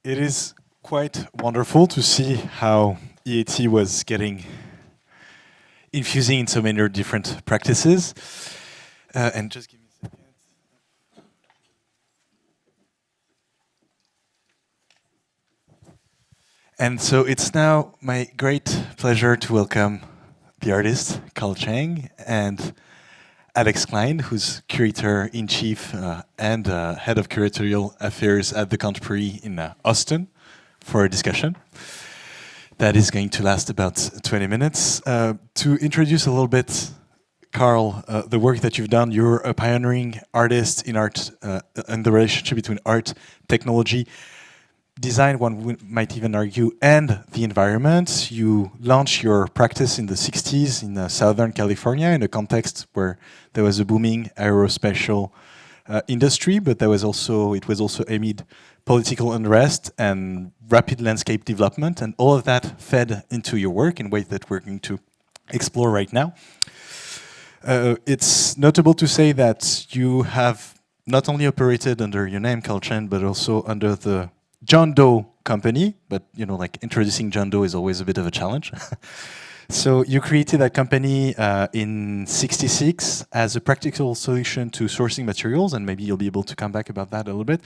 It is quite wonderful to see how E.A.T was infusing in so many different practices. And just give me a second. And so it's now my great pleasure to welcome the artist, Carl Cheng, and Alex Klein, who's curator-in-chief and head of curatorial affairs at the Contrer in Austin, for a discussion that is going to last about 20 minutes. To introduce a little bit, Carl, the work that you've done, you're a pioneering artist in art and the relationship between art, technology, design, one might even argue, and the environment. You launched your practice in the 60s in Southern California in a context where there was a booming aerospatial industry, but it was also amid political unrest and rapid landscape development, and all of that fed into your work in ways that we're going to explore right now. It's notable to say that you have not only operated under your name, Carl Cheng, but also under the John Doe company, but introducing John Doe is always a bit of a challenge. So you created that company in '66 as a practical solution to sourcing materials, and maybe you'll be able to come back about that a little bit,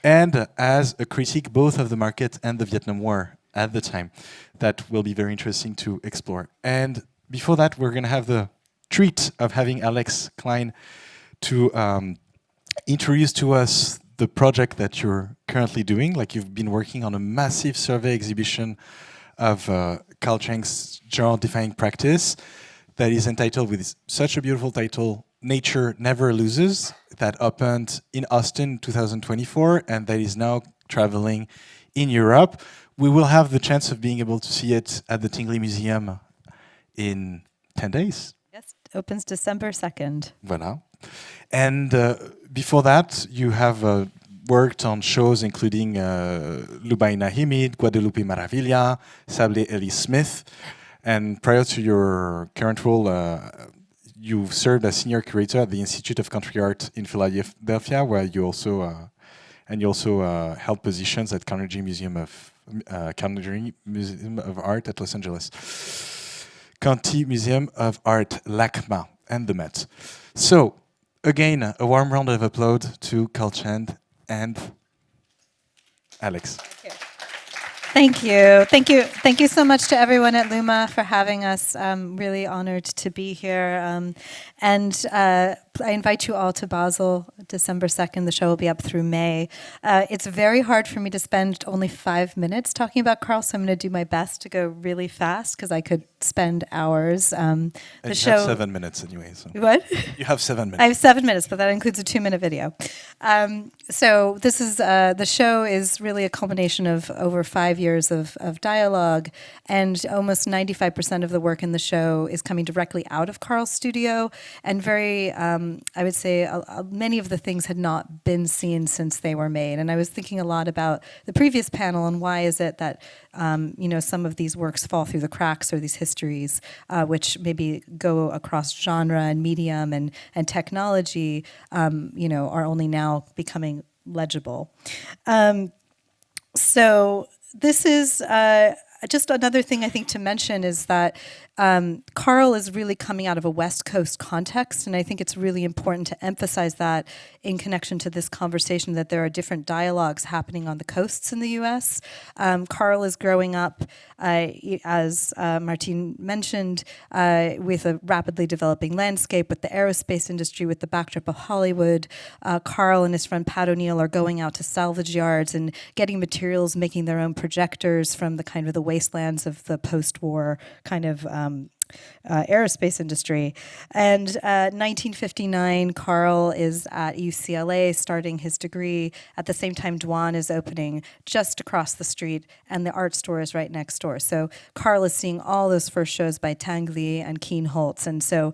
and as a critique both of the market and the Vietnam War at the time. That will be very interesting to explore. And before that, we're going to have the treat of having Alex Klein to introduce to us the project that you're currently doing. You've been working on a massive survey exhibition of Carl Cheng's genre-defying practice that is entitled, with such a beautiful title, Nature Never Loses, that opened in Austin in 2024 and that is now traveling in Europe. We will have the chance of being able to see it at the Tingley Museum in 10 days. Yes, it opens December 2nd. Voilà. And before that, you have worked on shows including Lubaina Himid, Guadalupe Maravilla, Sable Ellie Smith. And prior to your current role, you've served as senior curator at the Institute of Contemporary Art in Philadelphia, where you also held positions at Carnegie Museum of Art at Los Angeles, County Museum of Art, LACMA, and the Met. So, again, a warm round of applause to Carl Cheng and Alex. Thank you. Thank you. Thank you so much to everyone at LUMA for having us. I'm really honored to be here. And I invite you all to Basel, December 2nd. The show will be up through May. It's very hard for me to spend only 5 minutes talking about Carl, so I'm going to do my best to go really fast because I could spend hours. And you have 7 minutes anyway. So. What? You have 7 minutes. I have 7 minutes, but that includes a 2-minute video. So this is the show is really a culmination of over 5 years of dialogue, and almost 95% of the work in the show is coming directly out of Carl's studio, and very, I would say, many of the things had not been seen since they were made. And I was thinking a lot about the previous panel and why is it that some of these works fall through the cracks, or these histories, which maybe go across genre and medium and technology, are only now becoming legible. So this is just another thing I think to mention is that Carl is really coming out of a West Coast context, and I think it's really important to emphasize that in connection to this conversation, that there are different dialogues happening on the coasts in the U.S. Carl is growing up, as Martine mentioned, with a rapidly developing landscape, with the aerospace industry, with the backdrop of Hollywood. Carl and his friend Pat O'Neill are going out to salvage yards and getting materials, making their own projectors from the kind of the wastelands of the post-war kind of aerospace industry. And 1959, Carl is at UCLA starting his degree. At the same time, Dwan is opening just across the street, and the art store is right next door. So Carl is seeing all those first shows by Tangley and Keen Holtz. And so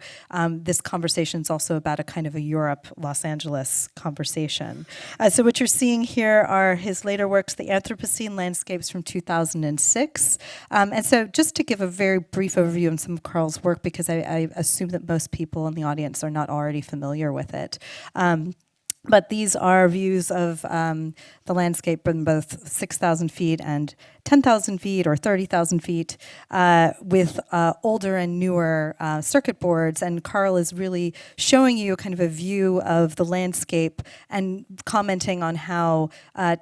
this conversation is also about a kind of a Europe-Los Angeles conversation. So what you're seeing here are his later works, The Anthropocene Landscapes from 2006. And so just to give a very brief overview on some of Carl's work, because I assume that most people in the audience are not already familiar with it. But these are views of the landscape from both 6,000 feet and 10,000 feet or 30,000 feet with older and newer circuit boards. And Carl is really showing you kind of a view of the landscape and commenting on how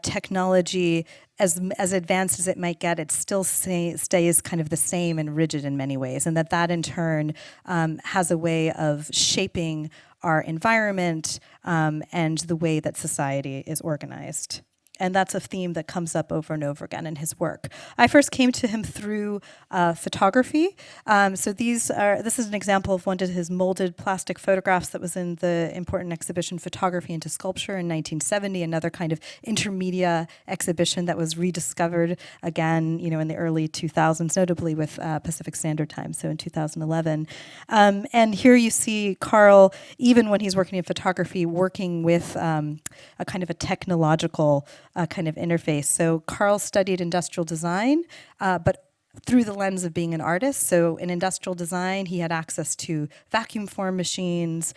technology, as advanced as it might get, it still stays kind of the same and rigid in many ways. And that in turn has a way of shaping our environment and the way that society is organized. And that's a theme that comes up over and over again in his work. I first came to him through photography. So this is an example of one of his molded plastic photographs that was in the important exhibition Photography into Sculpture in 1970, another kind of intermedia exhibition that was rediscovered again, in the early 2000s, notably with Pacific Standard Time, so in 2011. And here you see Carl, even when he's working in photography, working with a kind of a technological kind of interface. So Carl studied industrial design, but through the lens of being an artist. So in industrial design, he had access to vacuum form machines.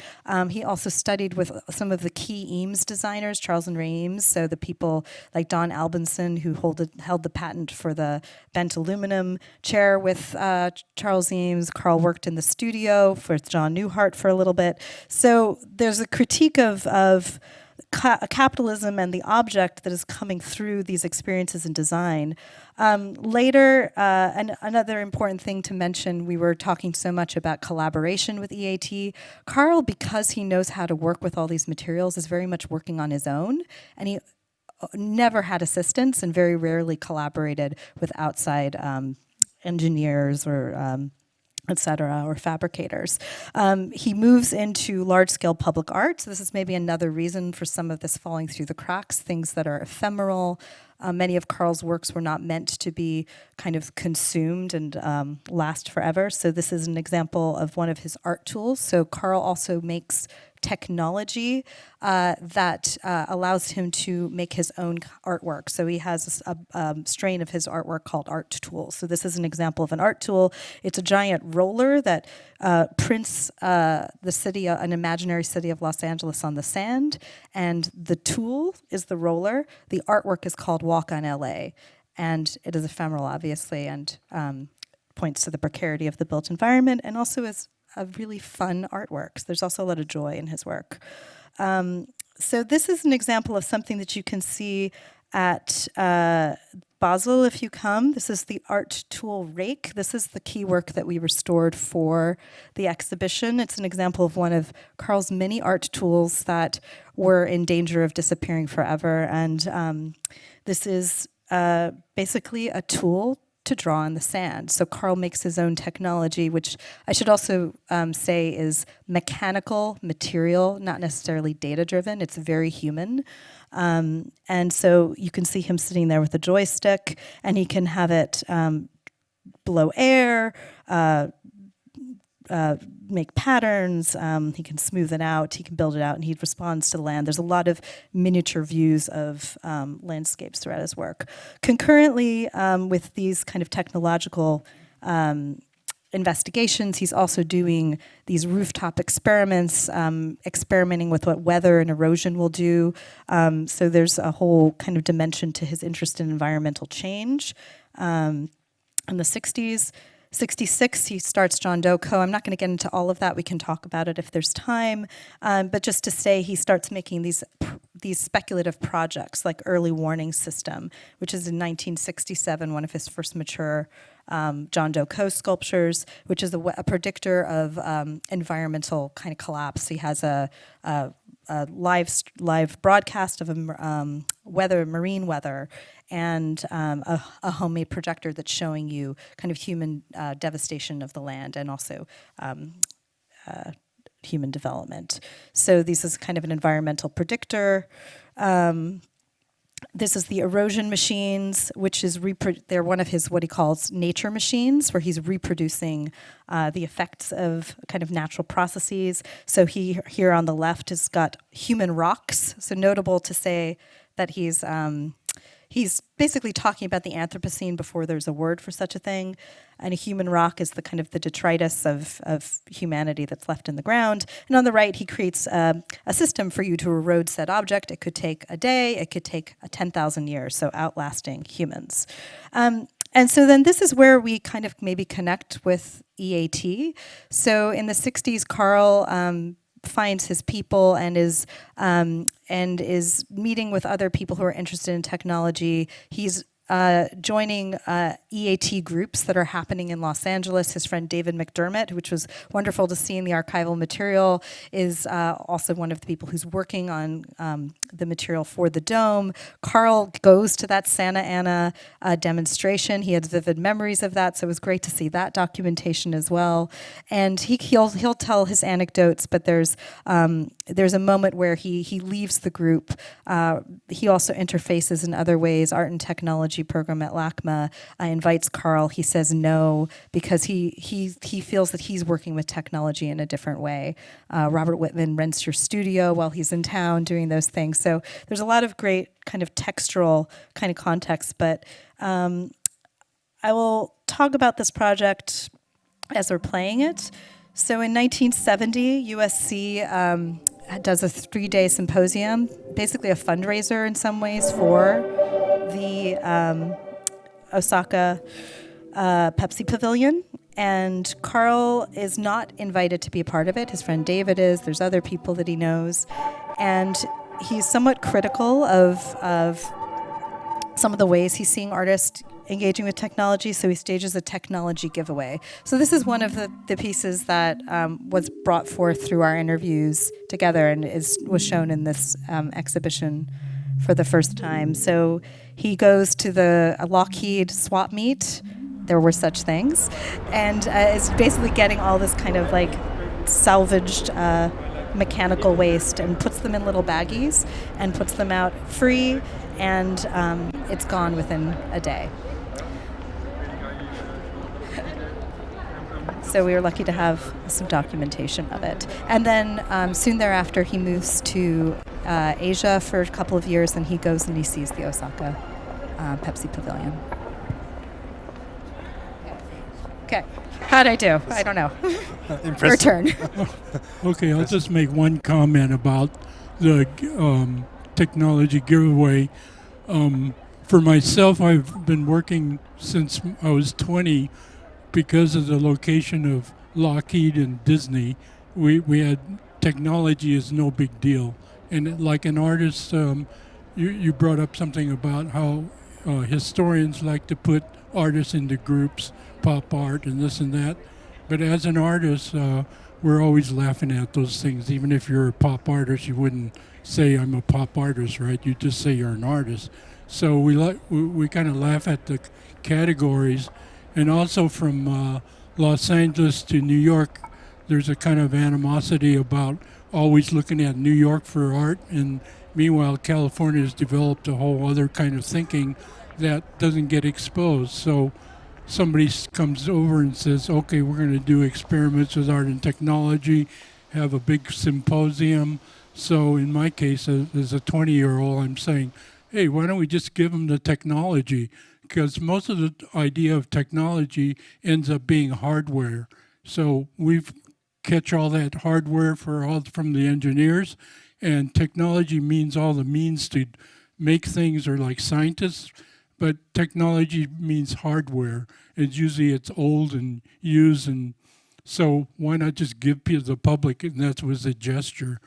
He also studied with some of the key Eames designers, Charles and Ray Eames, so the people like Don Albinson, who held the patent for the bent aluminum chair with Charles Eames. Carl worked in the studio for John Newhart for a little bit. So there's a critique of capitalism and the object that is coming through these experiences in design. Later, another important thing to mention, we were talking so much about collaboration with E.A.T. Carl, because he knows how to work with all these materials, is very much working on his own, and he never had assistants and very rarely collaborated with outside engineers or et cetera, or fabricators. He moves into large-scale public art. So this is maybe another reason for some of this falling through the cracks, things that are ephemeral. Many of Carl's works were not meant to be kind of consumed and last forever. So this is an example of one of his art tools. So Carl also makes technology that allows him to make his own artwork. So he has a strain of his artwork called art tools. So this is an example of an art tool. It's a giant roller that prints the city, an imaginary city of Los Angeles on the sand, and the tool is the roller. The artwork is called Walk on LA, and it is ephemeral, obviously, and points to the precarity of the built environment, and also is a really fun artwork. So there's also a lot of joy in his work. So this is an example of something that you can see at Basel if you come. This is the art tool rake. This is the key work that we restored for the exhibition. It's an example of one of Carl's many art tools that were in danger of disappearing forever. And this is basically a tool to draw in the sand. So Carl makes his own technology, which I should also say is mechanical material, not necessarily data-driven. It's very human. And so you can see him sitting there with a joystick, and he can have it blow air, make patterns, he can smooth it out, he can build it out, and he responds to the land. There's a lot of miniature views of landscapes throughout his work. Concurrently with these kind of technological investigations, he's also doing these rooftop experiments, experimenting with what weather and erosion will do. So there's a whole kind of dimension to his interest in environmental change. In the 60s, 66, he starts John Doe Co. I'm not going to get into all of that. We can talk about it if there's time. But just to say, he starts making these speculative projects like Early Warning System, which is in 1967, one of his first mature John Doe Co. sculptures, which is a predictor of environmental kind of collapse. He has a live broadcast of marine weather, and a homemade projector that's showing you kind of human devastation of the land and also human development. So this is kind of an environmental predictor. This is the erosion machines, which is they're one of his what he calls nature machines, where he's reproducing the effects of kind of natural processes. So he here on the left has got human rocks. So notable to say that he's he's basically talking about the Anthropocene before there's a word for such a thing. And a human rock is the kind of the detritus of humanity that's left in the ground. And on the right, he creates a system for you to erode said object. It could take a day, it could take 10,000 years, so outlasting humans. And so then this is where we kind of maybe connect with E.A.T. So in the 60s, Carl finds his people and is meeting with other people who are interested in technology. He's joining E.A.T. groups that are happening in Los Angeles. His friend David McDermott, which was wonderful to see in the archival material, is also one of the people who's working on the material for the dome. Carl goes to that Santa Ana demonstration. He has vivid memories of that, so it was great to see that documentation as well. And he'll tell his anecdotes, but there's a moment where he leaves the group. He also interfaces in other ways. Art and technology program at LACMA invites Carl. He says no because he feels that he's working with technology in a different way. Robert Whitman rents your studio while he's in town doing those things. So there's a lot of great kind of textural kind of context, but I will talk about this project as we're playing it. So in 1970, USC does a 3-day symposium, basically a fundraiser in some ways for the Osaka Pepsi Pavilion. And Carl is not invited to be a part of it. His friend David is. There's other people that he knows. And he's somewhat critical of some of the ways he's seeing artists engaging with technology, so he stages a technology giveaway. So this is one of the pieces that was brought forth through our interviews together and was shown in this exhibition for the first time. So he goes to the Lockheed swap meet, there were such things, and is basically getting all this kind of like salvaged mechanical waste and puts them in little baggies and puts them out free, and it's gone within a day. So we were lucky to have some documentation of it. And then soon thereafter, he moves to Asia for a couple of years, and he goes and he sees the Osaka Pepsi Pavilion. Okay, how'd I do? I don't know. Your turn. Okay, I'll just make one comment about the technology giveaway. For myself, I've been working since I was 20. Because of the location of Lockheed and Disney, we had technology is no big deal. And like an artist, you brought up something about how historians like to put artists into groups, pop art and this and that. But as an artist, we're always laughing at those things. Even if you're a pop artist, you wouldn't say I'm a pop artist, right? You just say you're an artist. So we kind of laugh at the categories. And also from Los Angeles to New York, there's a kind of animosity about always looking at New York for art. And meanwhile, California has developed a whole other kind of thinking that doesn't get exposed. So somebody comes over and says, okay, we're going to do experiments with art and technology, have a big symposium. So in my case, as a 20-year-old, I'm saying, hey, why don't we just give them the technology? Because most of the idea of technology ends up being hardware. So we catch all that hardware from the engineers, and technology means all the means to make things are like scientists, but technology means hardware. It's old and used, and so why not just give the public, and that was a gesture.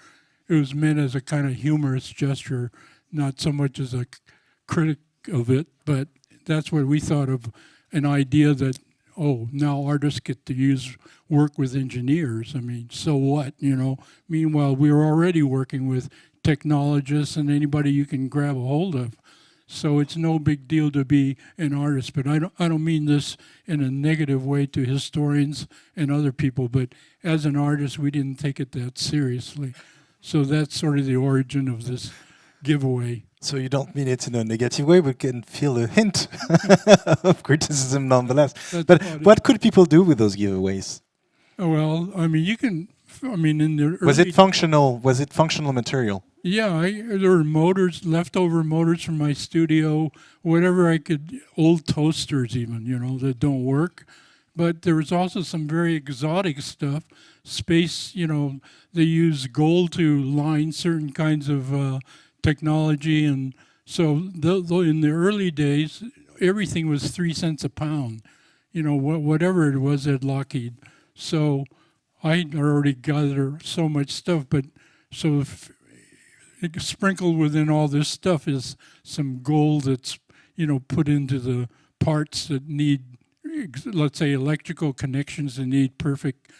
It was meant as a kind of humorous gesture, not so much as a critic of it, but that's what we thought of, an idea that, now artists get to work with engineers. I mean, so what, Meanwhile, we were already working with technologists and anybody you can grab a hold of. So it's no big deal to be an artist, but I don't mean this in a negative way to historians and other people, but as an artist, we didn't take it that seriously. So that's sort of the origin of this giveaway. So you don't mean it in a negative way, but can feel a hint of criticism nonetheless. But what could people do with those giveaways? Well, I mean, in the Was it functional material? Yeah, there were motors, leftover motors from my studio, whatever I could, old toasters even, that don't work. But there was also some very exotic stuff. Space, they use gold to line certain kinds of technology. And so in the early days, everything was 3 cents a pound, whatever it was at Lockheed. So I already gathered so much stuff, but so sprinkled within all this stuff is some gold that's put into the parts that need, let's say, electrical connections that need perfect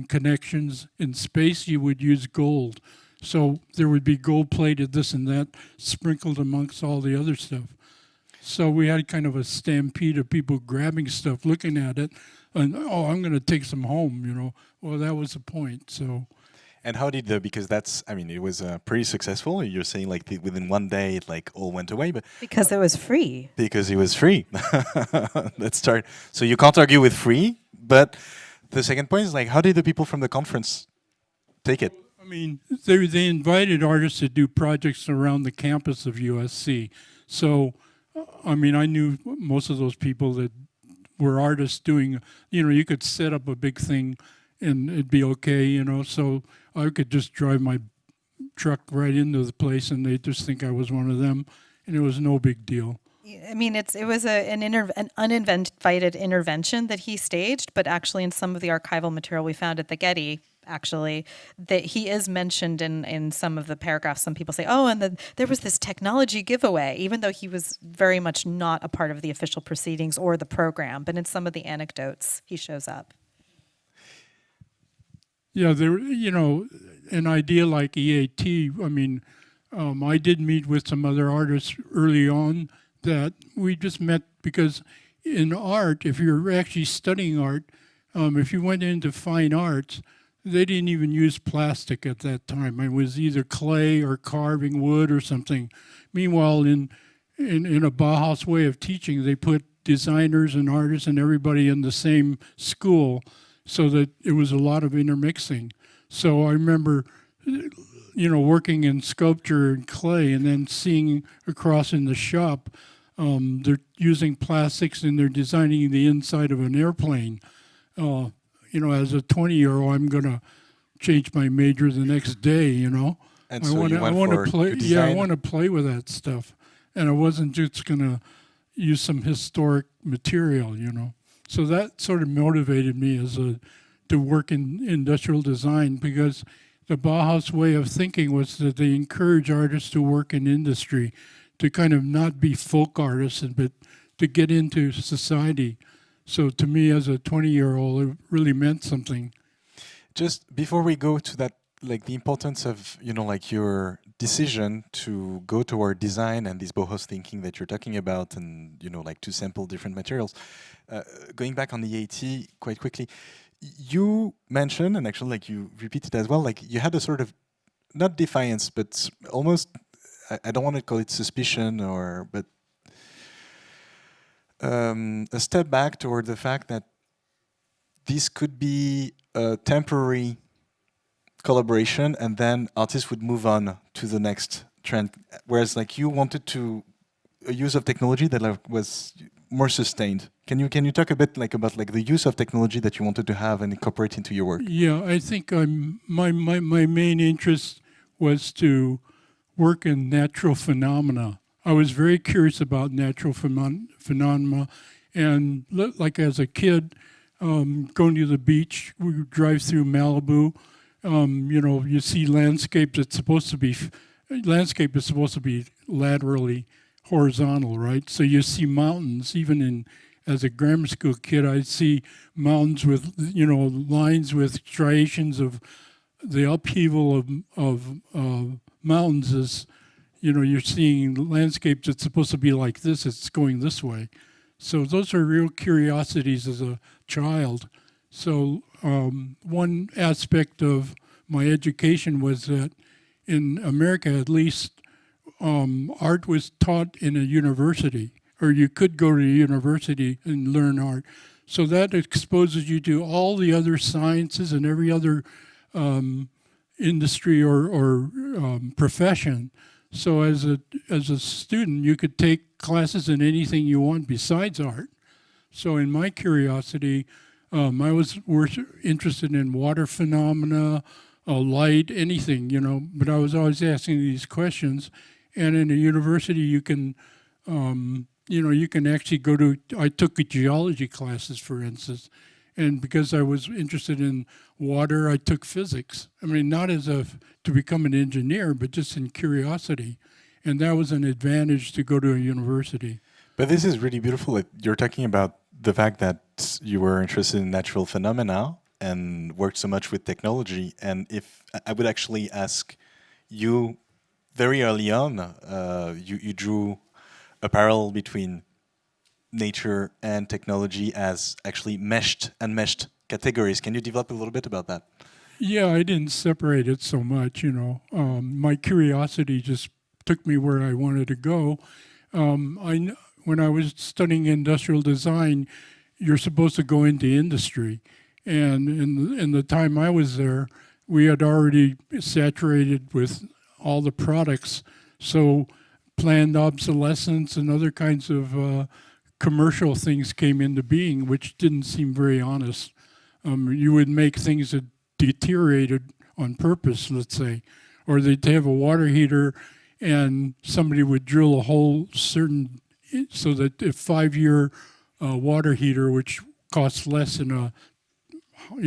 connections. In space you would use gold, so there would be gold plated this and that sprinkled amongst all the other stuff. So we had kind of a stampede of people grabbing stuff, looking at it, and I'm going to take some home. Well, that was the point. So And how did because it was pretty successful. You're saying like within one day it like all went away, but Because it was free. because it was free. Let's start. So you can't argue with free, but the second point is like, how did the people from the conference take it? I mean, they invited artists to do projects around the campus of USC. So, I mean, I knew most of those people that were artists doing, you could set up a big thing and it'd be okay, So I could just drive my truck right into the place and they'd just think I was one of them, and it was no big deal. I mean, it was an uninvited intervention that he staged, but actually in some of the archival material we found at the Getty, actually, that he is mentioned in some of the paragraphs. Some people say, and there was this technology giveaway, even though he was very much not a part of the official proceedings or the program, but in some of the anecdotes he shows up. Yeah, there, an idea like E.A.T, I mean, I did meet with some other artists early on that we just met because in art, if you're actually studying art, if you went into fine arts, they didn't even use plastic at that time. It was either clay or carving wood or something. Meanwhile, in a Bauhaus way of teaching, they put designers and artists and everybody in the same school, so that it was a lot of intermixing. So I remember, working in sculpture and clay and then seeing across in the shop, they're using plastics and they're designing the inside of an airplane. As a 20-year-old, I'm going to change my major the next day, And I so want you went to for play. to Yeah, I design. want to play with that stuff, and I wasn't just going to use some historic material, So that sort of motivated me to work in industrial design, because the Bauhaus way of thinking was that they encourage artists to work in industry, to kind of not be folk artists, but to get into society. So to me, as a 20-year-old, it really meant something. Just before we go to that, like the importance of, like your decision to go toward design and this Bauhaus thinking that you're talking about, and, like to sample different materials, going back on the E.A.T quite quickly, you mentioned, and actually like you repeated as well, like you had a sort of, not defiance, but almost, I don't want to call it suspicion but a step back toward the fact that this could be a temporary collaboration and then artists would move on to the next trend, whereas like you wanted to a use of technology that was more sustained. Can you talk a bit like about like the use of technology that you wanted to have and incorporate into your work? Yeah, I think my main interest was to work in natural phenomena. I was very curious about natural phenomena, and like as a kid, going to the beach, we would drive through Malibu. You see landscape is supposed to be laterally horizontal, right? So you see mountains. Even as a grammar school kid, I'd see mountains with lines with striations of the upheaval of mountains. Is you're seeing landscapes that's supposed to be like this. It's going this way. So those are real curiosities as a child. So one aspect of my education was that in America, at least, art was taught in a university, or you could go to a university and learn art. So that exposes you to all the other sciences and every other industry or profession. So as a student, you could take classes in anything you want besides art. So in my curiosity, I was interested in water phenomena, light, anything, but I was always asking these questions. And in a university, you can actually go to, I took geology classes, for instance, and because I was interested in water, I took physics. I mean, not to become an engineer, but just in curiosity. And that was an advantage to go to a university. But this is really beautiful. Like, you're talking about the fact that you were interested in natural phenomena and worked so much with technology. And if I would actually ask you, very early on, you drew a parallel between nature and technology as actually unmeshed categories. Can you develop a little bit about that? Yeah, I didn't separate it so much, My curiosity just took me where I wanted to go. When I was studying industrial design, you're supposed to go into industry. And in the time I was there, we had already saturated with all the products. So planned obsolescence and other kinds of commercial things came into being, which didn't seem very honest. You would make things that deteriorated on purpose, let's say, or they'd have a water heater and somebody would drill a hole so that a 5-year water heater, which costs less than a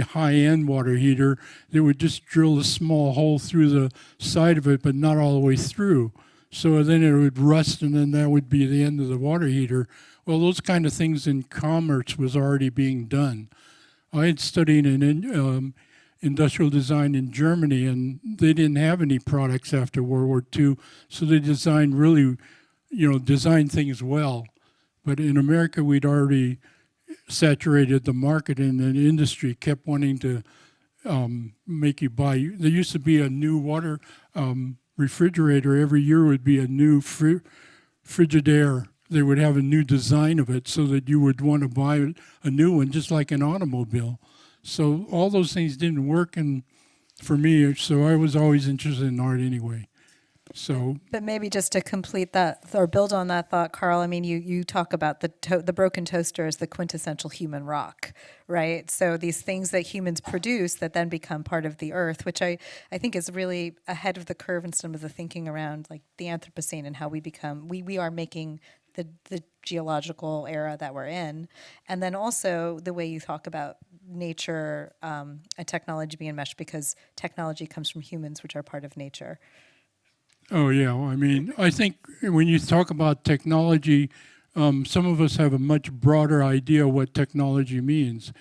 high-end water heater, they would just drill a small hole through the side of it, but not all the way through. So then it would rust, and then that would be the end of the water heater. Well, those kind of things in commerce was already being done. I had studied in industrial design in Germany, and they didn't have any products after World War II, so they designed designed things well. But in America, we'd already saturated the market, and the industry kept wanting to make you buy. There used to be a new water refrigerator. Every year would be a new Frigidaire. They would have a new design of it so that you would want to buy a new one, just like an automobile. So all those things didn't work for me, so I was always interested in art anyway. But maybe just to complete that or build on that thought, Carl, I mean, you talk about the broken toaster as the quintessential human rock, right? So these things that humans produce that then become part of the earth, which I think is really ahead of the curve in some of the thinking around like the Anthropocene and how we are making the geological era that we're in. And then also the way you talk about nature and technology being meshed, because technology comes from humans, which are part of nature. Oh, yeah. I mean, I think when you talk about technology, some of us have a much broader idea what technology means.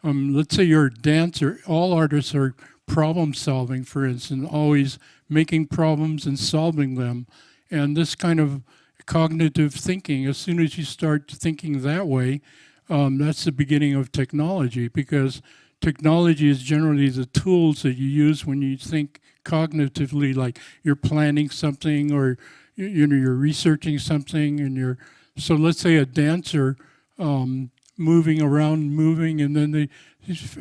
Let's say you're a dancer. All artists are problem solving, for instance, always making problems and solving them. And this kind of cognitive thinking, as soon as you start thinking that way, that's the beginning of technology, because technology is generally the tools that you use when you think cognitively, like you're planning something or you're researching something, and so let's say a dancer moving, and then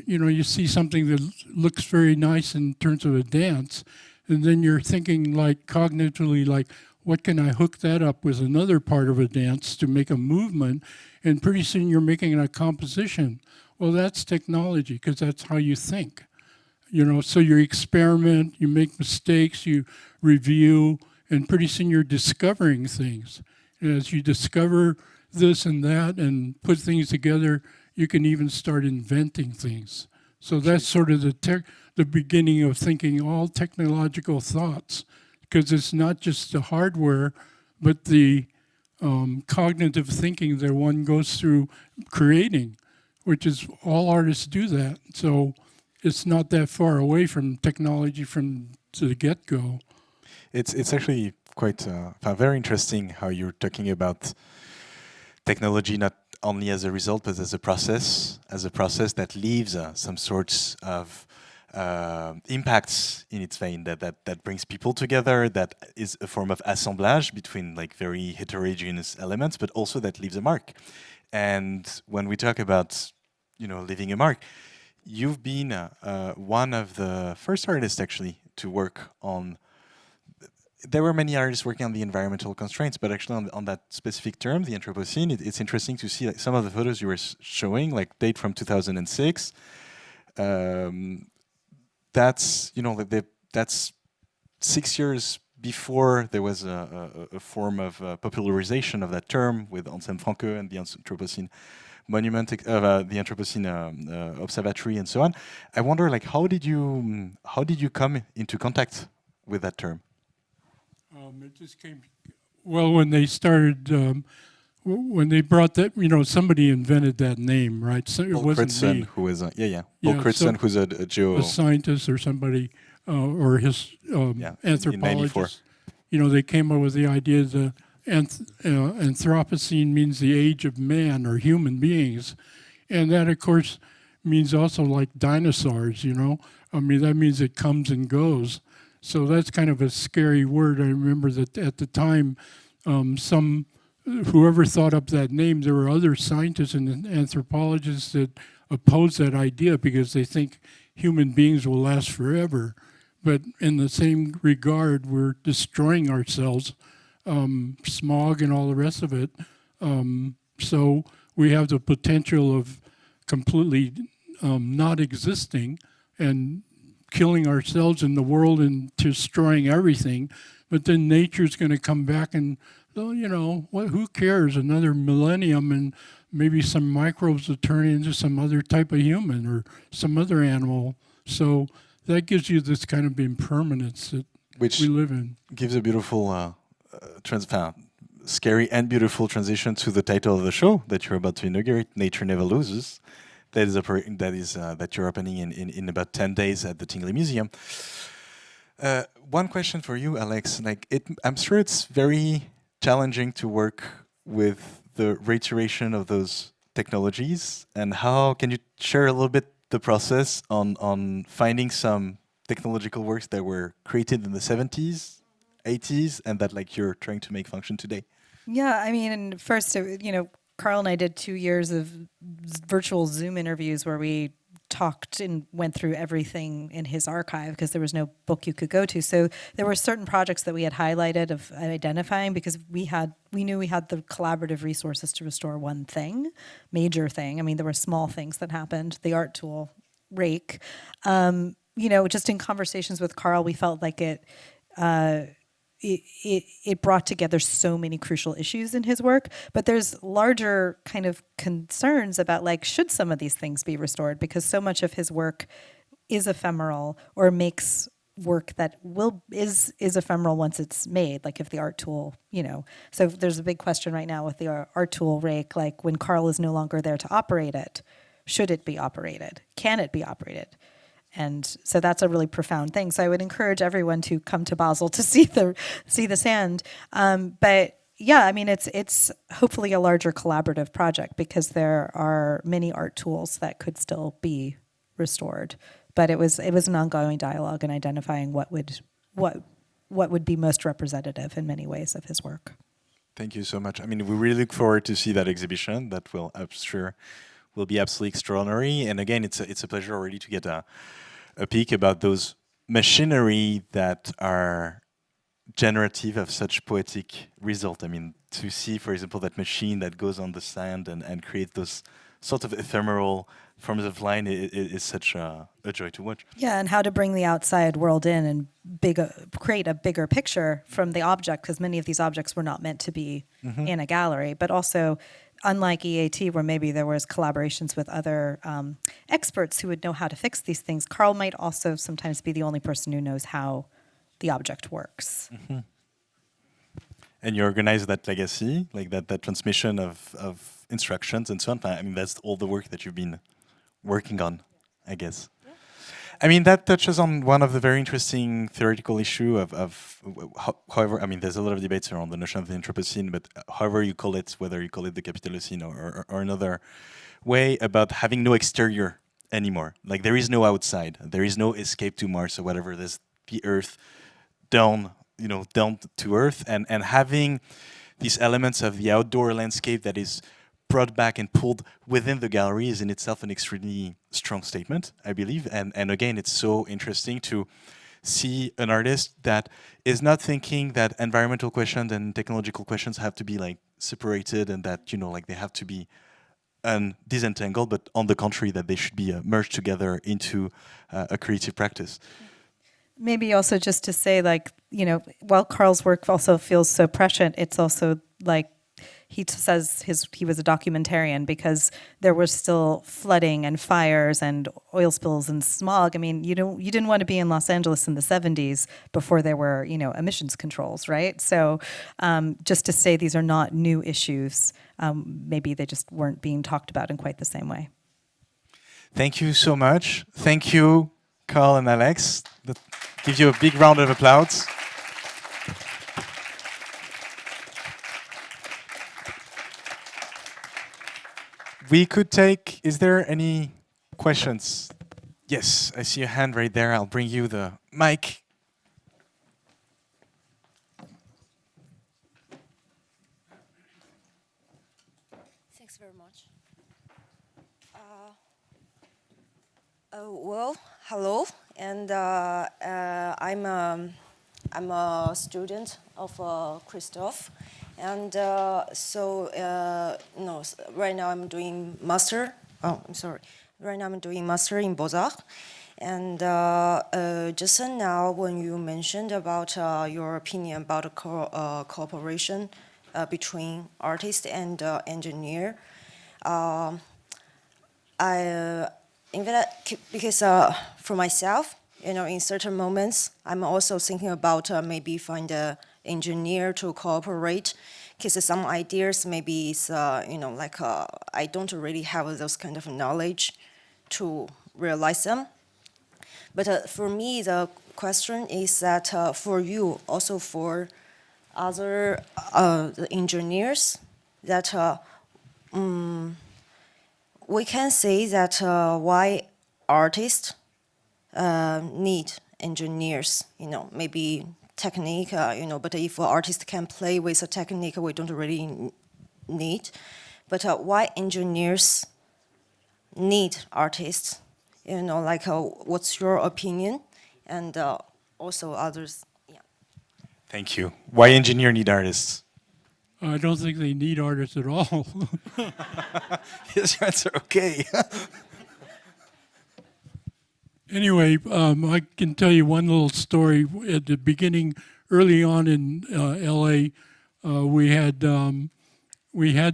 you see something that looks very nice in terms of a dance, and then you're thinking like cognitively, like, what can I hook that up with another part of a dance to make a movement? And pretty soon you're making a composition. Well, that's technology, because that's how you think. So you experiment, you make mistakes, you review, and pretty soon you're discovering things. And as you discover this and that and put things together, you can even start inventing things. So that's sort of the beginning of thinking all technological thoughts, because it's not just the hardware, but the cognitive thinking that one goes through creating, which is all artists do that. So it's not that far away from technology to the get-go. It's actually quite very interesting how you're talking about technology not only as a result, but as a process that leaves some sorts of impacts in its vein that brings people together, that is a form of assemblage between like very heterogeneous elements, but also that leaves a mark. And when we talk about leaving a mark, you've been one of the first artists actually to work on. There were many artists working on the environmental constraints, but actually on that specific term, the Anthropocene, it's interesting to see like some of the photos you were showing, like date from 2006. That's that's 6 years before there was a form of popularization of that term with Anselm Franke and the Anthropocene monument, the Anthropocene Observatory, and so on. I wonder, like, how did you come into contact with that term? It just came. Well, when they started, when they brought that, somebody invented that name, right? So it wasn't me. Who is Paul Crutzen, who's a scientist or somebody, or his anthropologist. They came up with the idea that Anthropocene means the age of man or human beings, and that, of course, means also like dinosaurs. That means it comes and goes. So that's kind of a scary word. I remember that at the time, whoever thought up that name, there were other scientists and anthropologists that oppose that idea because they think human beings will last forever. But in the same regard, we're destroying ourselves, smog and all the rest of it. So we have the potential of completely not existing and killing ourselves in the world and destroying everything. But then nature's going to come back and, who cares? Another millennium and maybe some microbes will turn into some other type of human or some other animal. So that gives you this kind of impermanence that we live in. Gives a beautiful, scary and beautiful transition to the title of the show that you're about to inaugurate, Nature Never Loses. That you're opening in about 10 days at the Tingley Museum. One question for you, Alex. I'm sure it's very challenging to work with the reiteration of those technologies. And how can you share a little bit the process on finding some technological works that were created in the 70s, 80s, and that you're trying to make function today? Yeah, and first, Carl and I did 2 years of virtual Zoom interviews where we talked and went through everything in his archive because there was no book you could go to. So there were certain projects that we had highlighted of identifying because we knew we had the collaborative resources to restore one thing, major thing. There were small things that happened. The art tool, rake. Just in conversations with Carl, we felt like it brought together so many crucial issues in his work, but there's larger kind of concerns about should some of these things be restored, because so much of his work is ephemeral or makes work that is ephemeral once it's made, like if the art tool, So there's a big question right now with the art tool rake, when Carl is no longer there to operate it, should it be operated? Can it be operated? And so that's a really profound thing. So I would encourage everyone to come to Basel to see the sand. But yeah, it's hopefully a larger collaborative project because there are many art tools that could still be restored. But it was an ongoing dialogue and identifying what would be most representative in many ways of his work. Thank you so much. We really look forward to see that exhibition. That will be absolutely extraordinary. And again, it's a pleasure already to get a peek about those machinery that are generative of such poetic result. To see, for example, that machine that goes on the sand and create those sort of ephemeral forms of line is such a joy to watch. Yeah, and how to bring the outside world in and create a bigger picture from the object, because many of these objects were not meant to be in a gallery, but also unlike E.A.T, where maybe there was collaborations with other experts who would know how to fix these things, Carl might also sometimes be the only person who knows how the object works. Mm-hmm. And you organize that legacy, that transmission of instructions and so on. That's all the work that you've been working on, I guess. Yeah. That touches on one of the very interesting theoretical issue however, there's a lot of debates around the notion of the Anthropocene, but however you call it, whether you call it the Capitalocene or another way, about having no exterior anymore. There is no outside. There is no escape to Mars or whatever. There's the Earth down to Earth, and having these elements of the outdoor landscape that is brought back and pulled within the gallery is in itself an extremely strong statement, I believe. And again, it's so interesting to see an artist that is not thinking that environmental questions and technological questions have to be like separated and that, you know, like they have to be disentangled, but on the contrary, that they should be merged together into a creative practice. Maybe also just to say, like, you know, while Carl's work also feels so prescient, it's also like he says he was a documentarian because there was still flooding and fires and oil spills and smog. I mean, you didn't want to be in Los Angeles in the 70s before there were, you know, emissions controls, right? So just to say these are not new issues, maybe they just weren't being talked about in quite the same way. Thank you so much. Thank you, Carl and Alex. That gives you a big round of applause. We could take, is there any questions? Yes, I see a hand right there. I'll bring you the mic. Thanks very much. Well, hello, and I'm a student of Christophe. And right now I'm doing master. Oh, I'm sorry. Right now I'm doing master in Beaux-Arts. And just now, when you mentioned about your opinion about a cooperation between artist and engineer, because for myself, you know, in certain moments, I'm also thinking about maybe find a engineer to cooperate, because some ideas maybe is you know, like I don't really have those kind of knowledge to realize them. But for me, the question is that for you, also for other the engineers, that we can say that why artists need engineers, you know, maybe technique, you know, but if an artist can play with a technique, we don't really need. But why engineers need artists? You know, like, what's your opinion? And also others, yeah. Thank you. Why engineer need artists? I don't think they need artists at all. Yes, your answer, okay. Anyway, I can tell you one little story. At the beginning, early on in LA, we had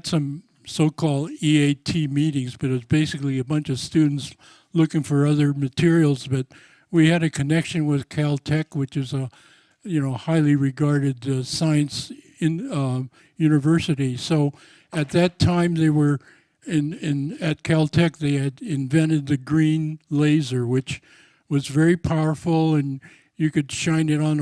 some so-called E.A.T meetings, but it was basically a bunch of students looking for other materials. But we had a connection with Caltech, which is a, you know, highly regarded science university. So at that time, they were at Caltech, they had invented the green laser, which was very powerful, and you could shine it on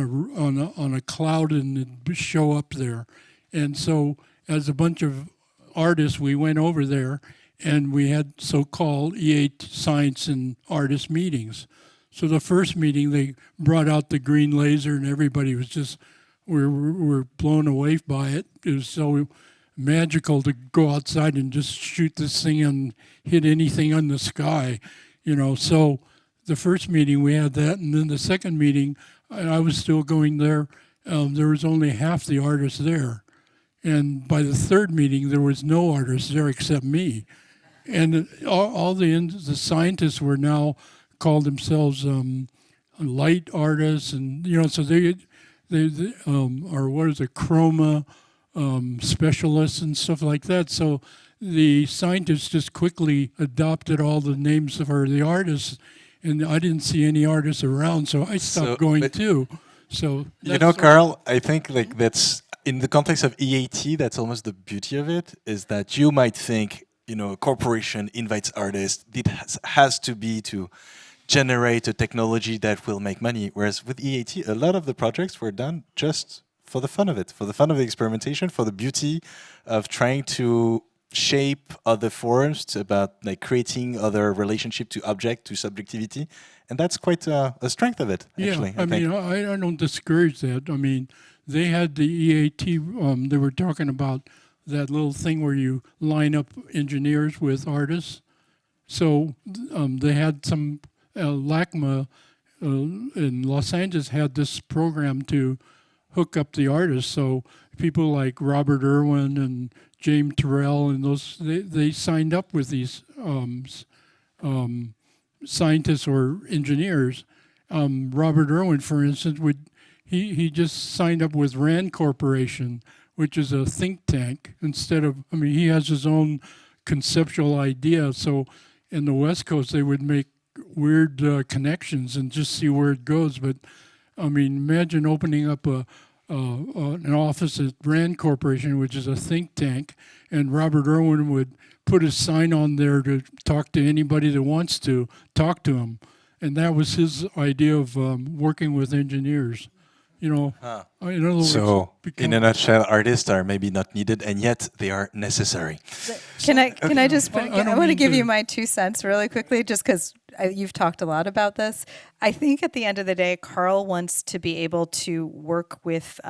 a cloud and it'd show up there. And so, as a bunch of artists, we went over there, and we had so-called E.A.T science and artist meetings. So the first meeting, they brought out the green laser, and everybody was just we were blown away by it. It was so magical to go outside and just shoot this thing and hit anything on the sky, you know. So the first meeting we had that, and then the second meeting, I was still going there. There was only half the artists there, and by the third meeting there was no artists there except me, and all the scientists were now called themselves light artists, and you know, so they or what is it, chroma specialists and stuff like that. So the scientists just quickly adopted all the names of the artists, and I didn't see any artists around, so I stopped going too. So you know, Carl, I think like that's in the context of E.A.T, that's almost the beauty of it, is that you might think, you know, a corporation invites artists, it has to be to generate a technology that will make money, whereas with E.A.T, a lot of the projects were done just for the fun of it, for the fun of the experimentation, for the beauty of trying to shape other forms, about like creating other relationship to object, to subjectivity, and that's quite a strength of it. Actually, yeah, I mean, I don't discourage that. I mean, they had the E.A.T. They were talking about that little thing where you line up engineers with artists. So they had some LACMA in Los Angeles had this program to hook up the artists. So people like Robert Irwin and James Turrell and those, they signed up with these scientists or engineers. Robert Irwin, for instance, he just signed up with Rand Corporation, which is a think tank. He has his own conceptual idea. So in the West Coast, they would make weird connections and just see where it goes. But imagine opening up an office at Rand Corporation, which is a think tank, and Robert Irwin would put a sign on there to talk to anybody that wants to talk to him. And that was his idea of working with engineers. In other words, so, in a nutshell, artists are maybe not needed, and yet they are necessary. Can I just I want to give you my 2 cents really quickly, just because you've talked a lot about this. I think at the end of the day, Carl wants to be able to work with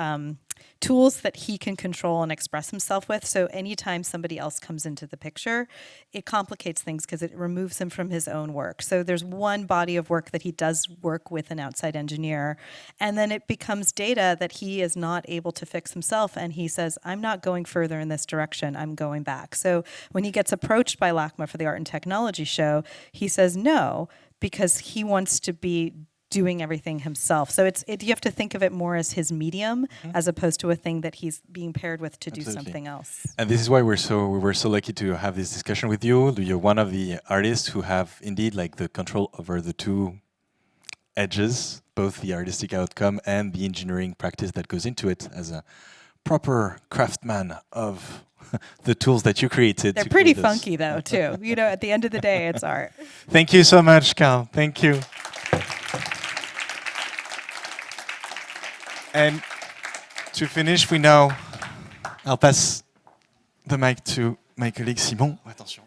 tools that he can control and express himself with. So anytime somebody else comes into the picture, it complicates things because it removes him from his own work. So there's one body of work that he does work with an outside engineer, and then it becomes data that he is not able to fix himself, and he says, I'm not going further in this direction, I'm going back. So when he gets approached by LACMA for the Art and Technology show, he says no, because he wants to be doing everything himself. So you have to think of it more as his medium as opposed to a thing that he's being paired with to do something else. And this is why we were so lucky to have this discussion with you. You're one of the artists who have indeed like the control over the two edges, both the artistic outcome and the engineering practice that goes into it as a proper craftsman of the tools that you created. They're pretty funky though, too. At the end of the day, it's art. Thank you so much, Carl. Thank you. And to finish, I'll pass the mic to my colleague Simon. Attention.